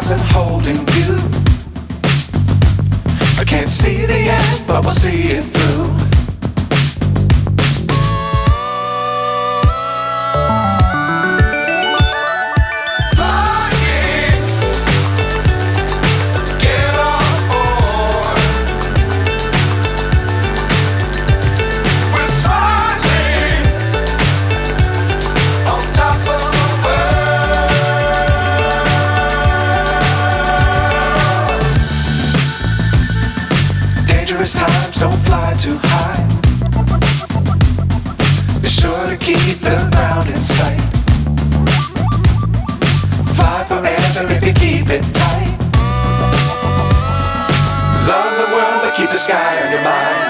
stars and holding you. I can't see the end, but we'll see it through. Times don't fly too high. Be sure to keep the ground in sight. Fly forever if you keep it tight. Love the world but keep the sky on your mind.